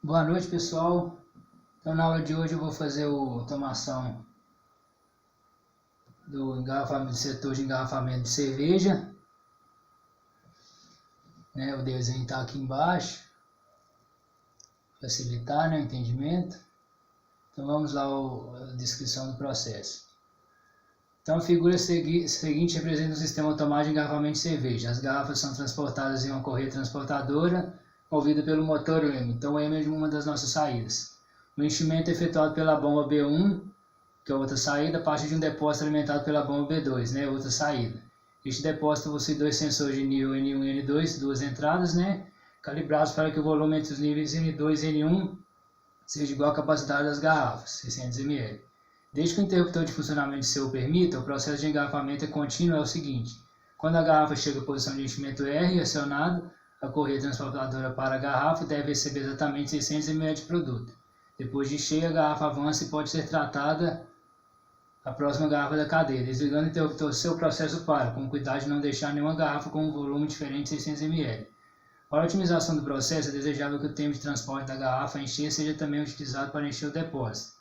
Boa noite, pessoal. Então, na aula de hoje eu vou fazer a automação do engarrafamento, do setor de engarrafamento de cerveja. O desenho está aqui embaixo, facilitar, o entendimento. Então, vamos lá a descrição do processo. Então, a figura seguinte representa um sistema automático de engarrafamento de cerveja. As garrafas são transportadas em uma correia transportadora movida pelo motor M. Então, o M é uma das nossas saídas. O enchimento é efetuado pela bomba B1, que é outra saída, a partir de um depósito alimentado pela bomba B2, outra saída. Este depósito possui dois sensores de nível N1 e N2, duas entradas, calibrados para que o volume entre os níveis N2 e N1 seja igual à capacidade das garrafas, 600 ml. Desde que o interruptor de funcionamento seu o permita, o processo de engarrafamento é contínuo é o seguinte: quando a garrafa chega à posição de enchimento R acionado, a correia transportadora para a garrafa deve receber exatamente 600 ml de produto. Depois de cheia, a garrafa avança e pode ser tratada a próxima garrafa da cadeia. Desligando o interruptor, seu processo para, com cuidado de não deixar nenhuma garrafa com um volume diferente de 600 ml. Para a otimização do processo, é desejável que o tempo de transporte da garrafa a encher seja também utilizado para encher o depósito.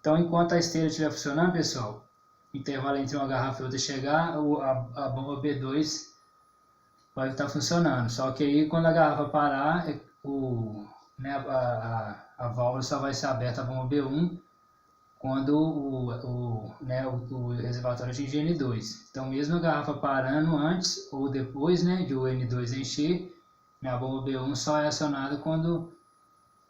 Então, enquanto a esteira estiver funcionando, pessoal, o intervalo entre uma garrafa e outra chegar, a bomba B2 vai estar funcionando. Só que aí, quando a garrafa parar, a válvula só vai ser aberta a bomba B1 quando o reservatório atingir N2. Então, mesmo a garrafa parando antes ou depois de o N2 encher, a bomba B1 só é acionada quando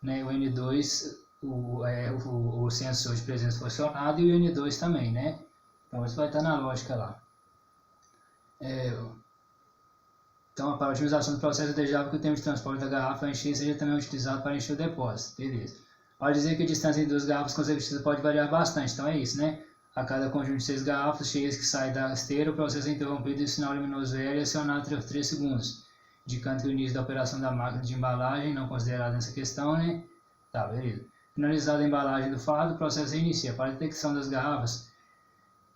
o N2, o sensor de presença for acionado, e o N2 também, Então, isso vai estar na lógica lá. Então, para a otimização do processo, é desejável que o tempo de transporte da garrafa a encher seja também utilizado para encher o depósito. Beleza. Pode dizer que a distância entre duas garrafas consecutivas pode variar bastante. Então, é isso, A cada conjunto de 6 garrafas cheias que sai da esteira, o processo é interrompido e o sinal luminoso L é acionado por 3 segundos, indicando que o início da operação da máquina de embalagem, não considerado nessa questão, Tá, beleza. Finalizada a embalagem do fardo, o processo reinicia. Para a detecção das garrafas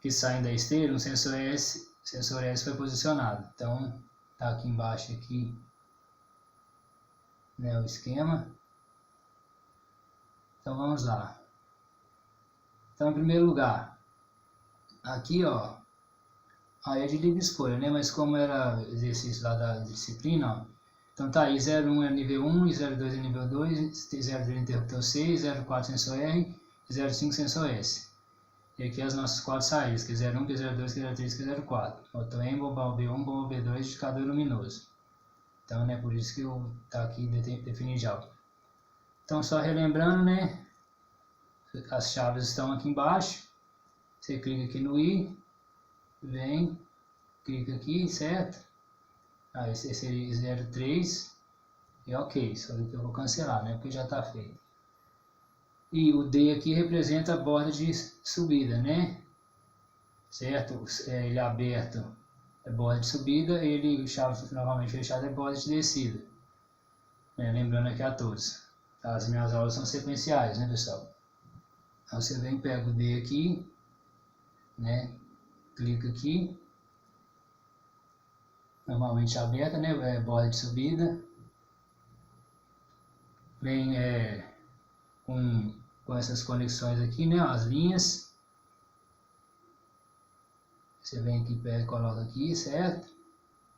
que saem da esteira, um sensor S foi posicionado. Então, tá aqui embaixo aqui, o esquema. Então vamos lá. Então, em primeiro lugar, aqui aí é de livre escolha, mas como era exercício lá da disciplina, então tá aí, 01 é nível 1, 02 é nível 2, 03 é interruptor C, 04 sensor R, 05 sensor S. E aqui as nossas 4 saídas, que é 01, que é 02, que é 03, que é 04. Motor M, bomba B1, bomba B2, indicador luminoso. Então, por isso que tá aqui definido já. Então, só relembrando, as chaves estão aqui embaixo. Você clica aqui no I, vem, clica aqui, certo? Esse seria 03 e ok, só que eu vou cancelar, porque já está feito. E o D aqui representa a borda de subida, certo? Ele aberto é borda de subida, ele chave novamente fechado é borda de descida. Lembrando aqui a todos, as minhas aulas são sequenciais, pessoal? Então você vem, pega o D aqui, clica aqui, normalmente aberta, borda de subida, vem com essas conexões aqui, as linhas. Você vem aqui, pega e coloca aqui, certo?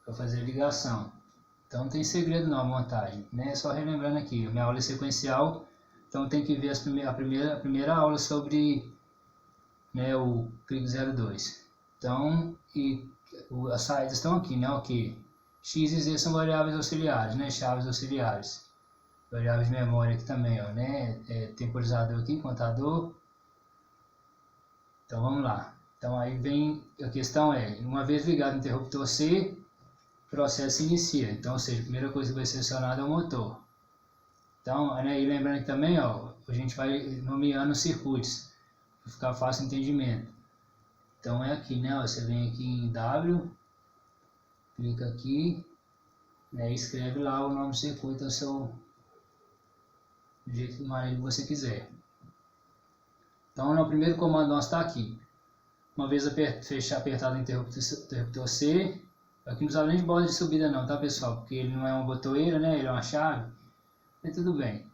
Para fazer a ligação. Então não tem segredo não a montagem, Só relembrando aqui, minha aula é sequencial, então tem que ver a primeira aula sobre o CLIC 02. Então, as saídas estão aqui, ok. X e Z são variáveis auxiliares, chaves auxiliares. Variáveis de memória aqui também, temporizador aqui, contador. Então vamos lá. Então aí vem, a questão uma vez ligado o interruptor C, o processo inicia. Então, ou seja, a primeira coisa que vai ser acionada é o motor. Então, e lembrando que também, a gente vai nomeando os circuitos, para ficar fácil o entendimento. Então é aqui, você vem aqui em W, clica aqui, e escreve lá o nome do circuito, do jeito que você quiser. Então, o primeiro comando nosso está aqui. Uma vez apertado o interruptor C, aqui não precisa nem de borda de subida não, tá pessoal? Porque ele não é uma botoeira, ele é uma chave, mas tudo bem.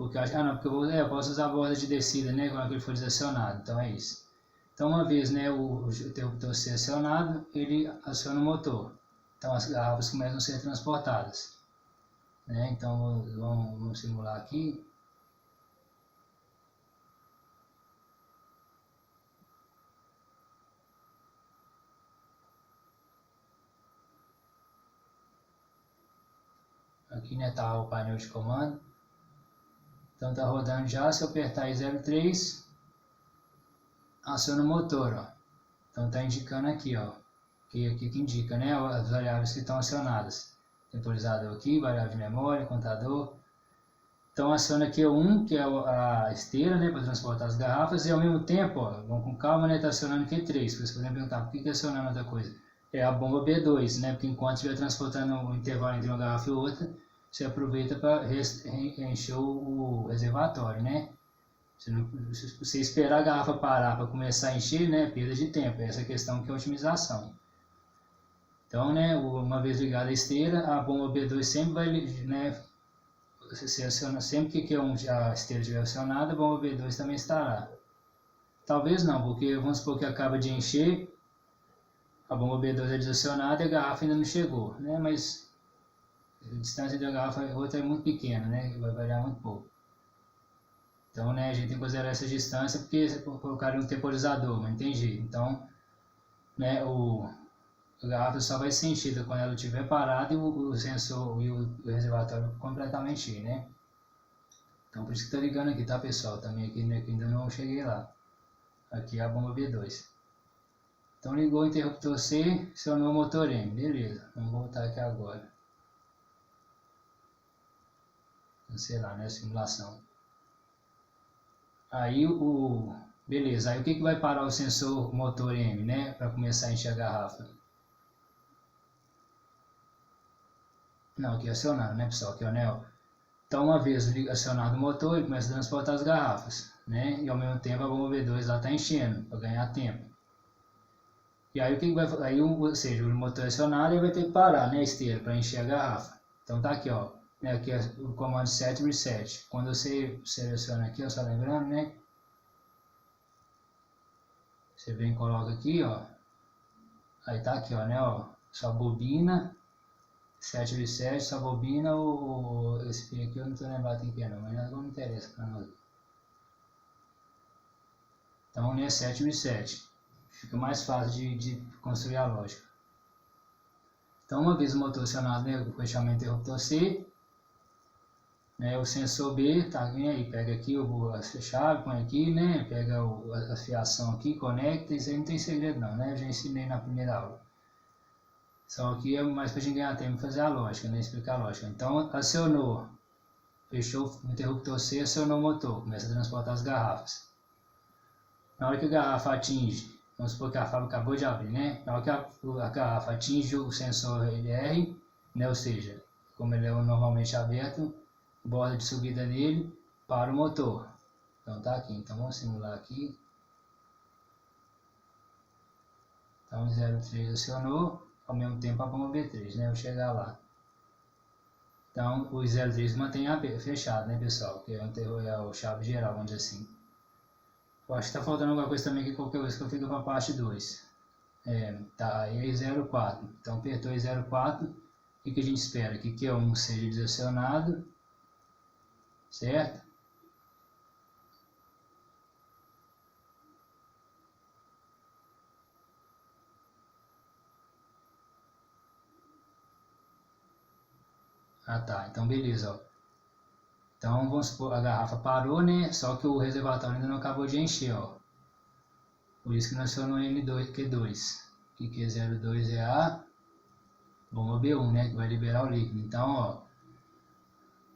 Porque eu acho, não, porque eu posso usar a borda de descida, né, quando ele for desacionado, então é isso. Então uma vez, né, o interruptor ser acionado, ele aciona o motor. Então as garrafas começam a ser transportadas. Né? Então vamos simular aqui. Aqui, né, tá o painel de comando. Então tá rodando já, se eu apertar I03, aciona o motor, ó. Então tá indicando aqui, ó, que indica, né, as variáveis que estão acionadas. Temporizador aqui, variável de memória, contador. Então aciona aqui o 1, que é a esteira, né, para transportar as garrafas, e ao mesmo tempo, ó, vamos com calma, né, tá acionando aqui 3, por isso podem perguntar, por que acionando outra coisa? É a bomba B2, né, porque enquanto estiver transportando o intervalo entre uma garrafa e outra, você aproveita para encher o reservatório, né? Se você esperar a garrafa parar para começar a encher, né, perda de tempo, essa questão que é a otimização. Então, né, uma vez ligada a esteira, a bomba B2 sempre vai, né, você aciona sempre que a esteira estiver acionada, a bomba B2 também estará. Talvez não, porque vamos supor que acaba de encher, a bomba B2 é desacionada e a garrafa ainda não chegou, né, mas a distância da garrafa e outra é muito pequena, né, vai variar muito pouco. Então, né, a gente tem que considerar essa distância porque você colocar um temporizador, mas não tem jeito. Então, né, a garrafa só vai ser enchida quando ela estiver parada e o sensor e o reservatório completamente cheio, né? Então, por isso que tá ligando aqui, tá, pessoal? Também aqui, né, que ainda não cheguei lá. Aqui é a bomba B2. Então, ligou o interruptor C, acionou o motor M. Beleza, vamos voltar aqui agora. Cancelar, né, a simulação. Aí beleza, aí o que vai parar o sensor motor M, né, para começar a encher a garrafa? Não, aqui é acionado, né, pessoal, aqui é o anel. Então, uma vez acionado o motor, ele começa a transportar as garrafas, né, e ao mesmo tempo a bomba B2 lá está enchendo, para ganhar tempo. E aí o que vai, aí, ou seja, o motor acionado, ele vai ter que parar, né, a esteira, para encher a garrafa. Então tá aqui, ó, né, aqui é o comando set reset. Quando você seleciona aqui, ó, só lembrando, né, você vem e coloca aqui, ó. Aí tá aqui, ó, né, ó. Só bobina. 7 reset, só bobina esse pin aqui eu não tô lembrado quem é não, mas não interessa pra nós. Então, né, 7 reset. Fica mais fácil de construir a lógica. Então, uma vez o motor acionado, né, com o fechamento interruptor C, né, o sensor B, tá aí, pega aqui a chave, põe aqui, né, pega a fiação aqui, conecta, isso aí não tem segredo não, né, eu já ensinei na primeira aula. Só que é mais para a gente ganhar tempo fazer a lógica, né, explicar a lógica. Então, acionou, fechou o interruptor C, acionou o motor, começa a transportar as garrafas. Na hora que a garrafa atinge, vamos supor que a fábrica acabou de abrir, né, na hora que a garrafa atinge o sensor LR, né, ou seja, como ele é normalmente aberto, borda de subida nele, para o motor. Então tá aqui, então vamos simular aqui. Então 03 acionou, ao mesmo tempo a bomba B3, né, vou chegar lá. Então o 03 mantém fechado, né, pessoal, que é o chave geral, vamos dizer assim. Eu acho que tá faltando alguma coisa também que qualquer coisa que eu fico para a parte 2. Tá, aí é 04, então apertou I04, o que a gente espera? Que Q1 seja desacionado, certo? Ah tá, então beleza, ó. Então vamos supor, a garrafa parou, né? Só que o reservatório ainda não acabou de encher, ó. Por isso que nós acionou N2, Q2. Que Q02 é a bomba B1, né? Que vai liberar o líquido. Então, ó,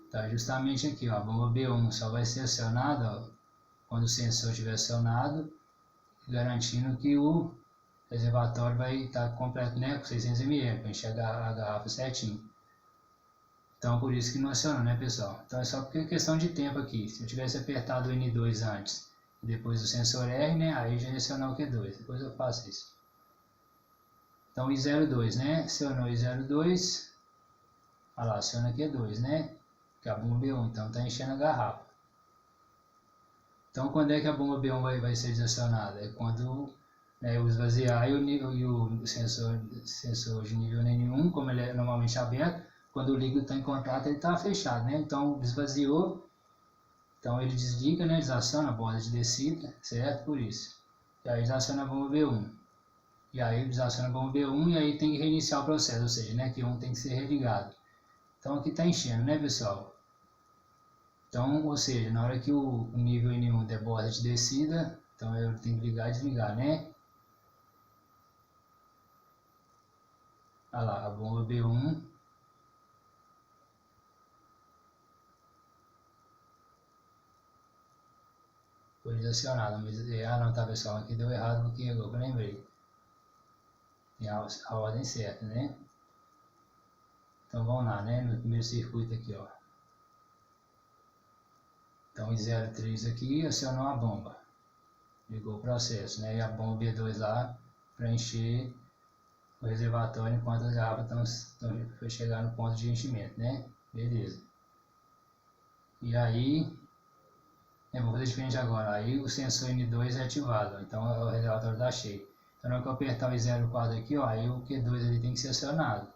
tá justamente aqui, ó. A bomba B1 só vai ser acionada, ó, quando o sensor estiver acionado, garantindo que o reservatório vai estar completo, né? Com 600 ml, para encher a garrafa certinho. Então, por isso que não acionou, né, pessoal? Então, é só porque é questão de tempo aqui. Se eu tivesse apertado o N2 antes, e depois o sensor R, né, aí já ia acionar o Q2. Depois eu faço isso. Então, I02, né? Acionou I02. Olha lá, aciona Q2, né? Que é a bomba B1. Então, tá enchendo a garrafa. Então, quando é que a bomba B1 vai ser desacionada? É quando, né, o esvaziar e o sensor de nível nenhum, como ele é normalmente aberto, quando o líquido está em contato, ele está fechado, né? Então, esvaziou, então ele desliga, né, desaciona a borda de descida, certo? Por isso. E aí desaciona a bomba B1. E aí desaciona a bomba B1 e aí tem que reiniciar o processo, ou seja, né, Q1 tem que ser religado. Então aqui está enchendo, né, pessoal? Então, ou seja, na hora que o nível N1 der borda de descida, então eu tenho que ligar e desligar, né? Olha lá, a bomba B1 foi desacionada, mas não, tá, pessoal, aqui deu errado porque agora eu lembrei. E a ordem certa, né? Então vamos lá, né? No primeiro circuito aqui, ó. Então em 03 aqui acionou a bomba. Ligou o processo, né? E a bomba B2 lá para encher o reservatório enquanto as garrafas estão chegar no ponto de enchimento, né? Beleza. E aí, eu vou fazer diferente agora. Aí o sensor N2 é ativado, então o reservatório está cheio. Então na hora que eu apertar o 04 aqui, ó, aí o Q2 ali tem que ser acionado.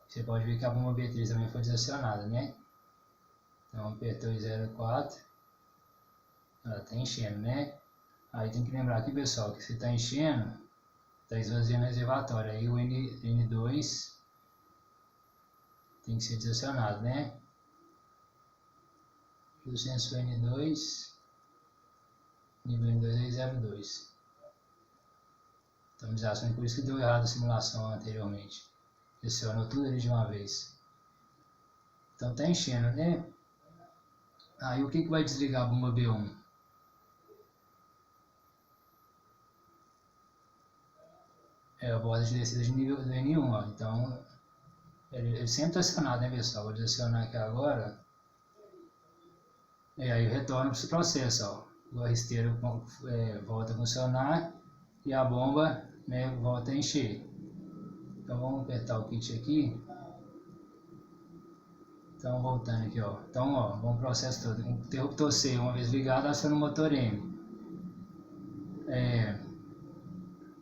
Você pode ver que a bomba B3 também foi desacionada, né? Então apertou o 04, ela está enchendo, né? Aí tem que lembrar aqui, pessoal, que se está enchendo, está esvaziando o reservatório. Aí o N2 tem que ser desacionado, né? E o sensor N2, nível N2 é 02. Então desaciona, por isso que deu errado a simulação anteriormente. Acionou tudo ali de uma vez. Então está enchendo, né? Aí o que vai desligar a bomba B1? É a borda de descida de nível do N1, ó. Então ele sempre está acionado, né, pessoal? Vou desacionar aqui agora. E aí retorna para esse processo, ó. O arresteiro volta a funcionar e a bomba, né, volta a encher. Então vamos apertar o kit aqui. Então voltando aqui, ó. Então, ó, vamos pro processo todo. Interruptor C, uma vez ligado, aciona o motor M.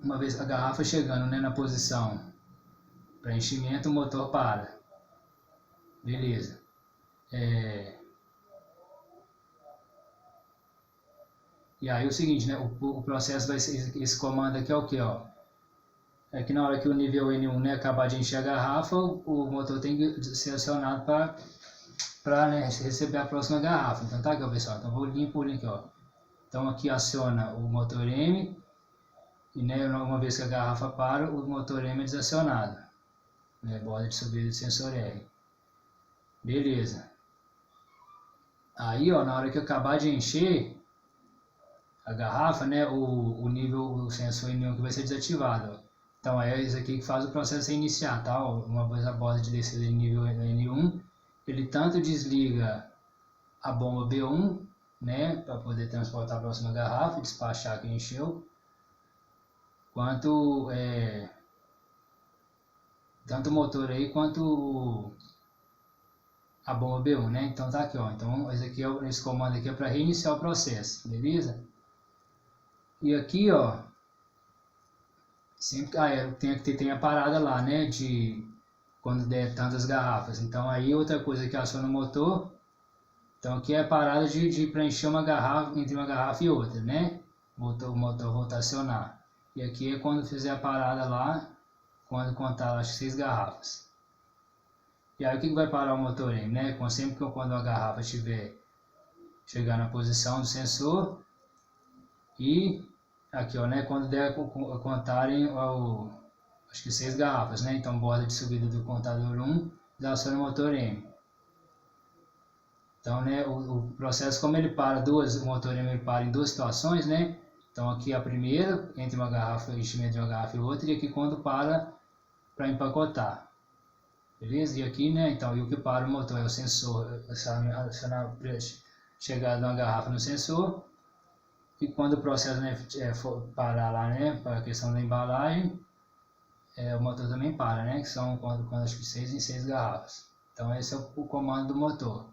Uma vez a garrafa chegando, né, na posição para enchimento, o motor para. Beleza. E aí o seguinte, né, o processo vai ser, esse comando aqui é o que, ó. É que na hora que o nível N1, né, acabar de encher a garrafa, o motor tem que ser acionado para, né, receber a próxima garrafa. Então tá aqui, ó, pessoal. Então vou linha por linha aqui, ó. Então aqui aciona o motor M. E, né, uma vez que a garrafa para, o motor M é desacionado, né, borda de subida de sensor R. Beleza. Aí, ó, na hora que eu acabar de encher a garrafa, né, o sensor N1 que vai ser desativado, ó. Então é isso aqui que faz o processo iniciar, tá? Uma vez a borda de descida de nível N1, ele tanto desliga a bomba B1, né, para poder transportar a próxima garrafa e despachar que encheu, quanto tanto o motor aí quanto a bomba B1, né? Então tá aqui, ó. Então esse comando aqui é para reiniciar o processo, beleza? E aqui, ó, sempre tem a parada lá, né? De quando der tantas garrafas. Então aí outra coisa que aciona o motor. Então aqui é a parada de preencher uma garrafa entre uma garrafa e outra, né? O motor voltar a acionar. E aqui é quando fizer a parada lá, quando contar acho que 6 garrafas. E aí o que vai parar o motor M, né? Sempre que quando a garrafa estiver chegar na posição do sensor e aqui, ó, né? Quando der contarem acho que 6 garrafas, né? Então borda de subida do contador 1 aciona o motor M. Então, né? O processo, como ele para o motor M ele para em duas situações, né? Então aqui a primeira, entre uma garrafa, enchimento de uma garrafa e outra, e aqui quando para empacotar. Beleza? E aqui, né, então, e o que para o motor é o sensor, acionar chegada de uma garrafa no sensor, e quando o processo, né, for parar lá, né, para a questão da embalagem, o motor também para, né, que são quando acho que 6 em 6 garrafas. Então esse é o comando do motor.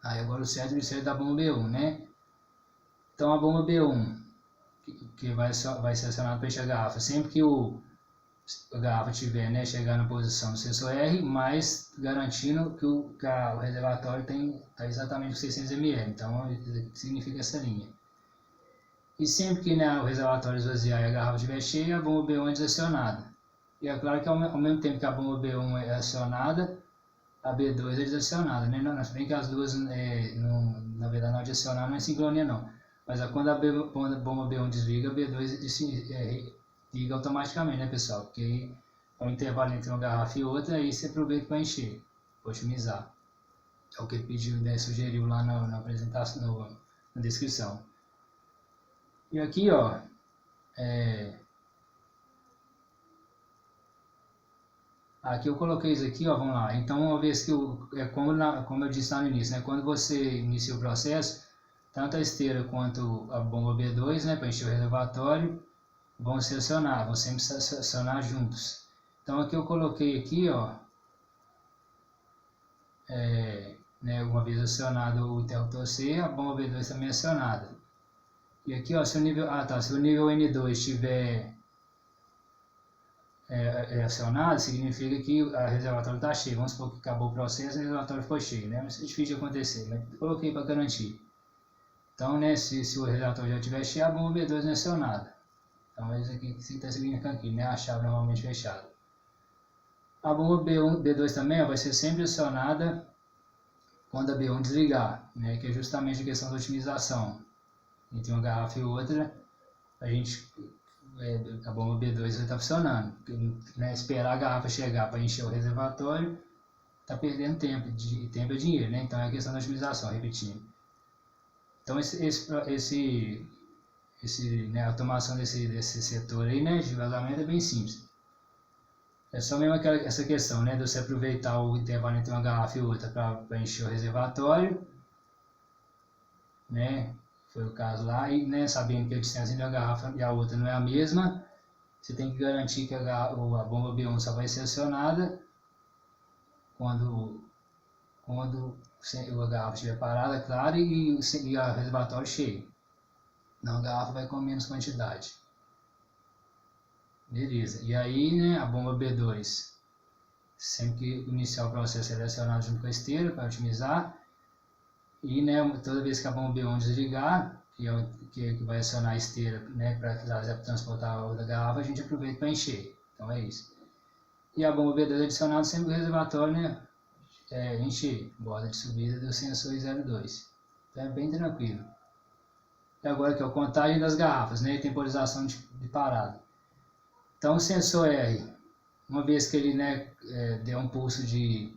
Aí agora o certo é da bomba B1, né? Então a bomba B1, que vai ser acionada para encher a garrafa, sempre que a garrafa estiver, né, chegar na posição do sensor R, mas garantindo que o reservatório está exatamente com 600 ml, então significa essa linha. E sempre que, né, o reservatório esvaziar e a garrafa estiver cheia, a bomba B1 é desacionada. E é claro que ao mesmo tempo que a bomba B1 é acionada, a B2 é desacionada, né? Não, se bem que as duas, na verdade, não adicionar não é sincronia não. Mas quando a bomba B1 desliga, a B2 liga automaticamente, né, pessoal? Porque aí é um intervalo entre uma garrafa e outra, aí você aproveita para encher, otimizar. É o que ele pediu, né, sugeriu lá na apresentação, na descrição. E aqui, ó, aqui eu coloquei isso aqui, ó, vamos lá. Então, uma vez que como eu disse lá no início, né, quando você inicia o processo, tanto a esteira quanto a bomba B2, né, para encher o reservatório, vão ser acionados, vão sempre acionar juntos. Então, aqui eu coloquei aqui, ó, né, uma vez acionado o interruptor C, a bomba B2 também é acionada. E aqui, ó, se o nível N2 estiver acionado, significa que o reservatório está cheio. Vamos supor que acabou o processo e o reservatório ficou cheio, né? Mas é difícil de acontecer, mas coloquei para garantir. Então, né, se o reservatório já estiver cheio, a bomba B2 não é acionada. Então, é isso aqui que está significando aqui, né? A chave normalmente fechada. A bomba B2 também vai ser sempre acionada quando a B1 desligar, né? Que é justamente a questão da otimização. Entre uma garrafa e outra, a bomba B2 vai estar funcionando. Né, esperar a garrafa chegar para encher o reservatório, está perdendo tempo, tempo é dinheiro, né? Então é a questão da otimização, repetindo. Então né, a automação desse setor aí, né, de vazamento é bem simples. É só mesmo essa questão, né, de você aproveitar o intervalo entre uma garrafa e outra para encher o reservatório, né? Foi o caso lá, e, né, sabendo que a distância entre a garrafa e a outra não é a mesma, você tem que garantir que a bomba B1 só vai ser acionada quando a garrafa estiver parada, claro, e o reservatório cheio. Não, a garrafa vai com menos quantidade. Beleza, e aí, né, a bomba B2, sempre que iniciar o processo, ela é acionada junto com a esteira para otimizar. E, né, toda vez que a bomba B1 desligar, que vai acionar a esteira, né, para transportar a outra garrafa, a gente aproveita para encher. Então é isso. E a bomba B2 é adicionada sempre no reservatório, né, encher, borda de subida do sensor 02. Então é bem tranquilo. E agora que é a contagem das garrafas, né, e temporização de parada. Então o sensor R, uma vez que ele, né, der um pulso de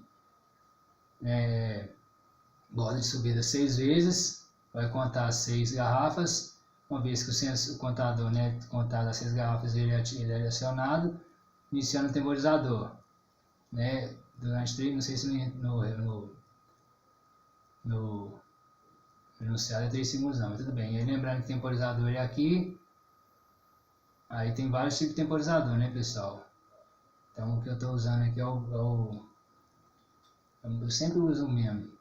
borda de subida 6 vezes, vai contar 6 garrafas. Uma vez que o contador, né, contar as 6 garrafas, ele é acionado, iniciando o temporizador, né, durante 3, não sei se no enunciado é 3 segundos não, mas tudo bem. E aí, lembrando que o temporizador é aqui, aí tem vários tipos de temporizador, né, pessoal? Então o que eu estou usando aqui eu sempre uso o mesmo.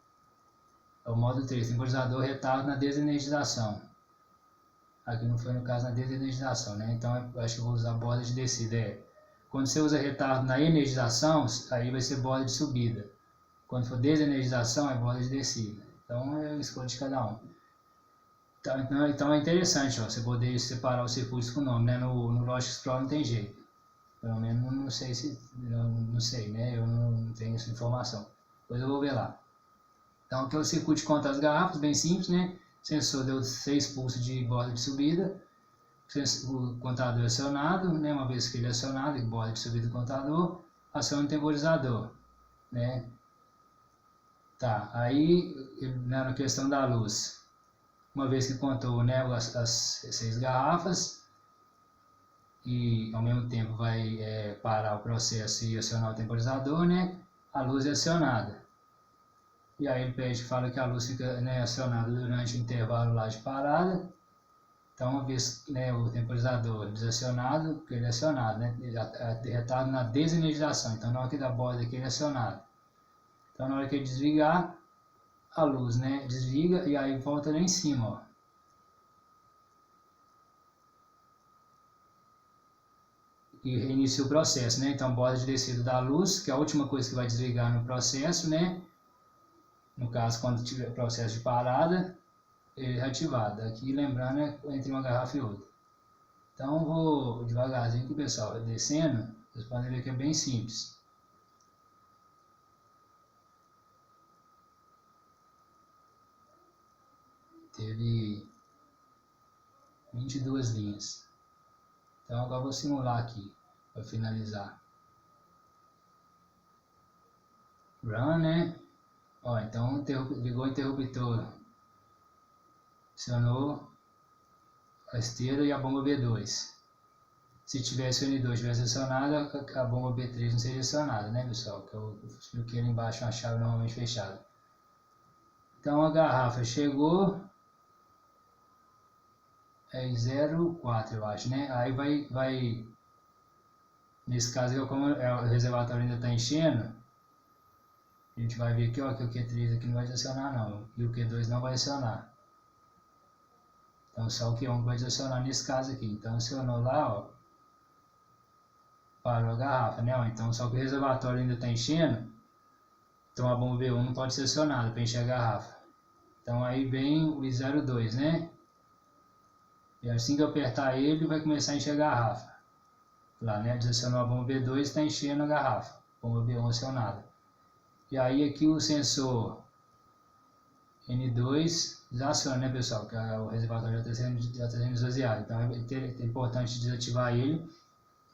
É o modo 3, temporizador retardo na desenergização. Aqui não foi no caso na desenergização, né? Então eu acho que eu vou usar borda de descida. Quando você usa retardo na energização, aí vai ser borda de subida. Quando for desenergização, é borda de descida. Então é a escolha de cada um. Então é interessante, ó, você poder separar os circuitos com nome, né? No Logic Pro não tem jeito. Pelo menos não sei, né? Eu não tenho essa informação. Depois eu vou ver lá. Então aqui é o circuito que conta as garrafas, bem simples, né? O sensor deu 6 pulsos de borda de subida. O contador é acionado, né? Uma vez que ele é acionado, borda de subida do contador, aciona o temporizador, né? Tá, aí na questão da luz, uma vez que contou, né, as 6 garrafas, e ao mesmo tempo vai parar o processo e acionar o temporizador, né? A luz é acionada. E aí ele fala que a luz fica, né, acionada durante o intervalo lá de parada. Então, uma vez, né, o temporizador desacionado, porque ele é acionado, né, ele está na desenergização. Então, na hora que dá borda aqui, ele é acionado. Então, na hora que ele desligar, a luz, né, desliga e aí volta lá em cima, ó. e reinicia o processo, né? Então, borda de descida da luz, que é a última coisa que vai desligar no processo, né? No caso, quando tiver processo de parada, ele é ativado. Aqui, lembrando, é entre uma garrafa e outra. Então, vou devagarzinho aqui, pessoal, descendo. Vocês podem ver que é bem simples. Teve 22 linhas. Então, agora vou simular aqui, para finalizar. Run, né? Ó, então, ligou o interruptor. Acionou a esteira e a bomba B2. Se tivesse o N2 tivesse acionado, a bomba B3 não seria acionada, né, pessoal? Que eu expliquei ali embaixo uma chave normalmente fechada. Então a garrafa chegou, é 0,4 eu acho, né? Aí vai nesse caso, como o reservatório ainda está enchendo, a gente vai ver aqui, ó, que o Q3 aqui não vai acionar não, e o Q2 não vai acionar. Então só o Q1 vai acionar nesse caso aqui. Então acionou lá, ó, parou a garrafa, né? Ó, então só que o reservatório ainda está enchendo, então a bomba B1 não pode ser acionada para encher a garrafa. Então aí vem o I02, né? E assim que eu apertar ele, vai começar a encher a garrafa. Lá, né? Desacionou a bomba B2, está enchendo a garrafa. Bomba B1 acionada. E aí aqui o sensor N2 desaciona, né, pessoal? Que o reservatório já está sendo esvaziado. Então é importante desativar ele,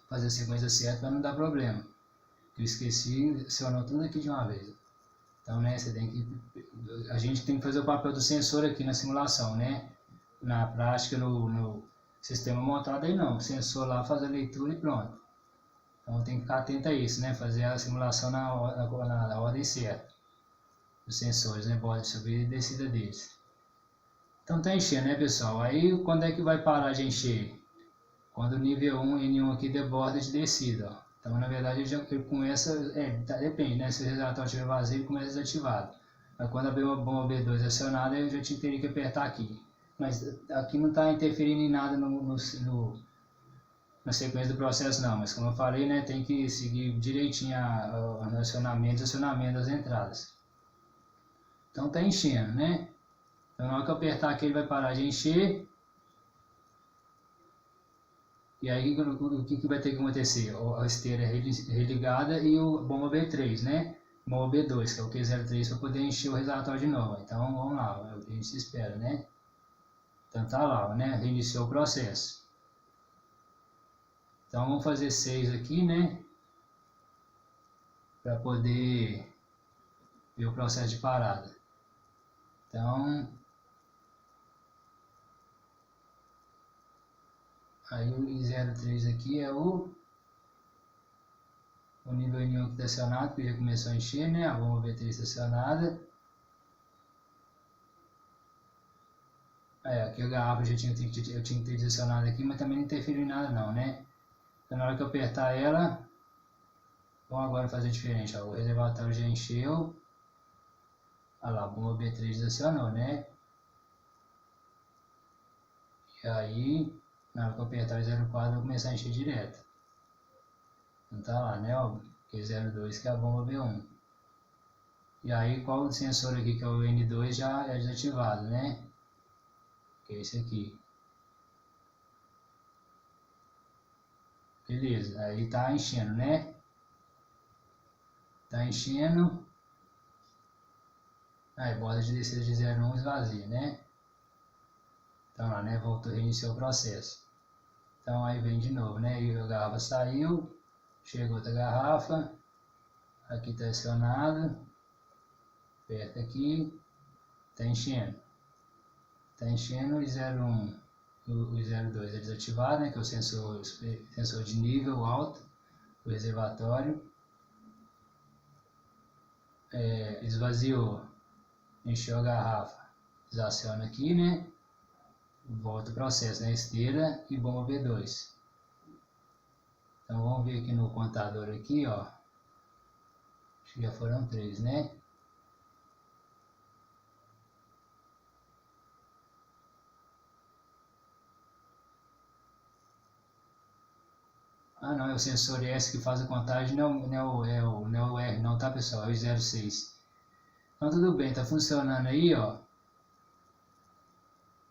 fazer a sequência certa para não dar problema. Eu esqueci, acionou tudo aqui de uma vez. Então, né, a gente tem que fazer o papel do sensor aqui na simulação, né? Na prática, no sistema montado aí não, o sensor lá faz a leitura e pronto. Então tem que ficar atento a isso, né? Fazer a simulação na ordem certa dos sensores, né? Borda de subida e descida deles. Então tá enchendo, né, pessoal? Aí quando é que vai parar de encher? Quando o nível 1 N1 aqui der borda de descida, ó. Então na verdade ele começa, depende, né? Se o reservatório estiver vazio, ele começa desativado. Mas quando a bomba B2 é acionada, eu já teria que apertar aqui. Mas aqui não está interferindo em nada na sequência do processo não, mas como eu falei, né, tem que seguir direitinho o acionamento e desacionamento das entradas. Então está enchendo, né? Então na hora que eu apertar aqui ele vai parar de encher. E aí o que vai ter que acontecer? A esteira religada e o bomba B3, né? Bomba B2, que é o Q03, para poder encher o reservatório de novo. Então vamos lá, a gente se espera, né? Então tá lá, né? Reiniciou o processo. Então vamos fazer 6 aqui, né? Para poder ver o processo de parada. Então, aí o I03 aqui é o nível N1 que está acionado, que já começou a encher, né? A bomba B3 está acionada. Aqui a garrafa eu tinha que ter direcionado aqui, mas também não interferiu em nada não, né? Então na hora que eu apertar ela, vamos agora fazer diferente, ó. O reservatório já encheu. Olha lá, a bomba B3 desacionou, né? E aí, na hora que eu apertar o 04, vai começar a encher direto. Então tá lá, né? Ó, Q02 que é a bomba B1. E aí, qual o sensor aqui que é o N2 já é desativado, né? Que é esse aqui. Beleza, aí tá enchendo, né? Tá enchendo. Aí, borda de descida de 0,1 esvazia, né? Então lá, né? Voltou, reiniciou o processo. Então aí vem de novo, né? E a garrafa saiu. Chegou outra garrafa. Aqui tá acionado. Aperta aqui. Tá enchendo. Tá enchendo o 01. O 02 é desativado, né? Que é o sensor de nível alto do reservatório. Esvaziou. Encheu a garrafa. Desaciona aqui, né? Volta o processo, né? Esteira e bomba B2. Então vamos ver aqui no contador aqui, ó. Acho que já foram 3, né? Ah não, é o sensor S que faz a contagem, não é o R não, tá pessoal, é o 06. Então tudo bem, tá funcionando aí, ó.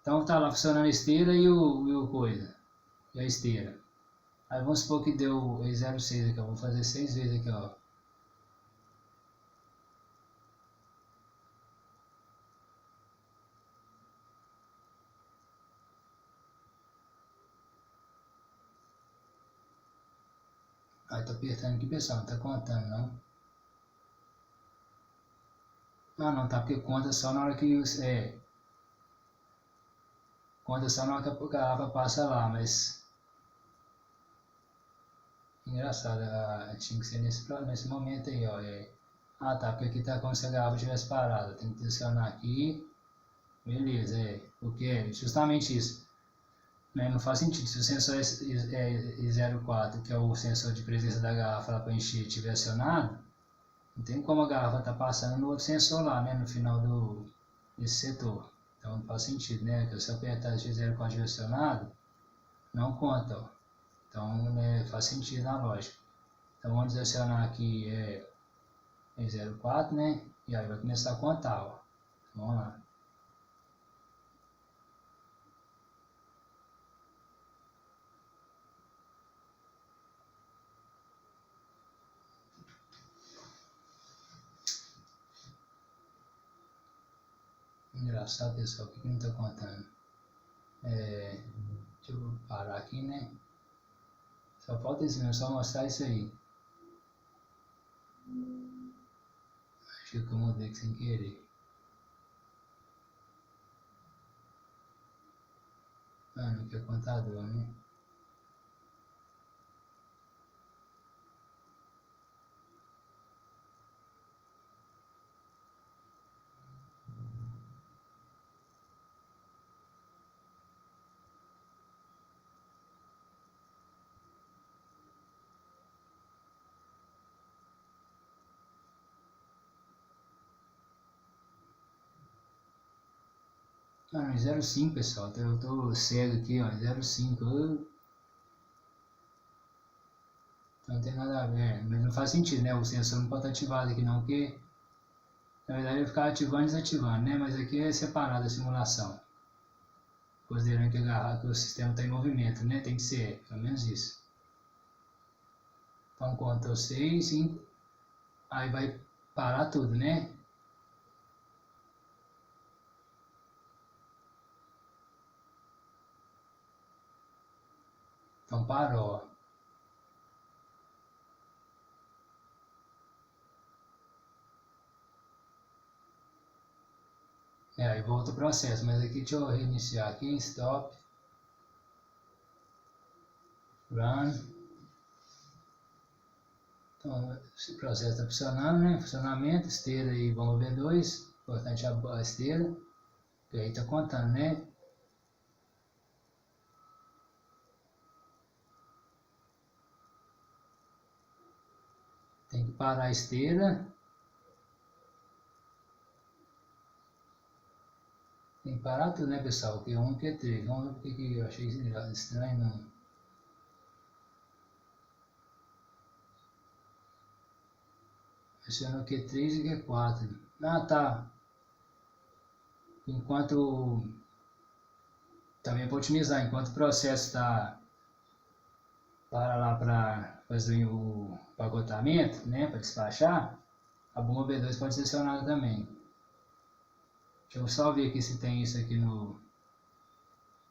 Então tá lá funcionando a esteira e o coisa, e a esteira. Aí vamos supor que deu 06 aqui, eu vou fazer 6 vezes aqui, ó. Aí tô apertando aqui, pessoal, não tá contando não. Ah não, tá, porque conta só na hora que conta só na hora que a garrafa passa lá, mas engraçado, tinha que ser nesse momento aí, ó. Ah tá, porque aqui tá como se a garrafa tivesse parado, tem que pressionar aqui, beleza, porque é justamente isso, né? Não faz sentido, se o sensor é 04, que é o sensor de presença da garrafa lá para encher, estiver acionado, não tem como a garrafa tá passando no outro sensor lá, né, no final desse setor. Então não faz sentido, né? Que se eu apertar X04 direcionado, não conta, ó. Então, né, faz sentido na lógica. Então vamos direcionar aqui 04, né? E aí vai começar a contar, ó. Vamos lá. Engraçado, pessoal, o que não está contando? Deixa eu parar aqui, né? Só falta isso mesmo, só mostrar isso aí. Acho que eu mudei aqui sem querer. Ah, não quer contador, né? Ah, não, 05, pessoal. Eu tô cego aqui, ó. 05. Então não tem nada a ver. Mas não faz sentido, né? O sensor não pode estar ativado aqui não, porque na verdade ele ficar ativando e desativando, né? Mas aqui é separado a simulação. Considerando que o sistema está em movimento, né? Tem que ser, pelo menos isso. Então, Ctrl 6, aí vai parar tudo, né? Então, parou. Aí volta o processo, mas aqui deixa eu reiniciar aqui, stop, run. Então, esse processo está funcionando, né? Funcionamento, esteira e bomba V2, importante a esteira, e aí está contando, né? Tem que parar a esteira. Tem que parar tudo, né, pessoal? Q1 e Q3. Vamos ver porque que eu achei estranho, não. Acionou Q3 e Q4. Ah, tá. Enquanto... Também para otimizar, enquanto o processo está para lá para fazer o pacotamento, né, para despachar, a bomba B2 pode ser acionada também. Deixa eu só ver aqui se tem isso aqui no...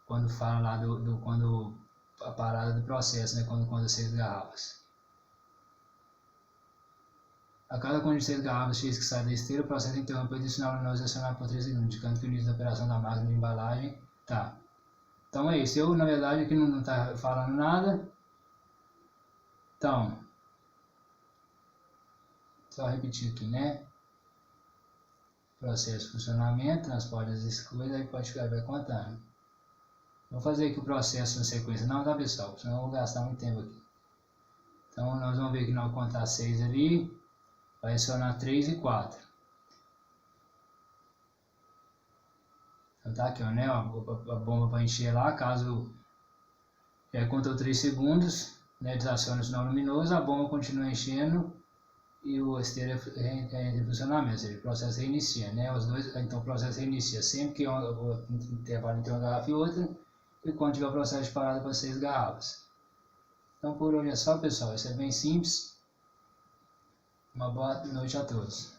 Quando fala lá quando a parada do processo, né, quando 6 garrafas. A cada quantidade de 6 garrafas X que sai da esteira, o processo é interrompido e o sinal luminoso é acionado por 3 segundos, indicando que o início da operação da máquina de embalagem tá. Então é isso. Eu, na verdade, aqui não está falando nada. Então, só repetir aqui, né? Processo de funcionamento, transporte das coisas, aí pode ficar, vai contando. Vou fazer aqui o processo na sequência, não, tá, pessoal? Senão eu vou gastar muito tempo aqui. Então, nós vamos ver que nós vamos contar 6 ali, vai acionar 3 e 4. Então tá aqui, ó, né? A bomba para encher lá, caso contou 3 segundos, né, desaciona o sinal luminoso, a bomba continua enchendo e o esteiro entra em funcionamento, ou seja, o processo reinicia, né? Então o processo reinicia sempre que o intervalo entre uma garrafa e outra, e quando tiver o processo de parada para 6 garrafas. Então por hoje é só, pessoal, isso é bem simples. Uma boa noite a todos.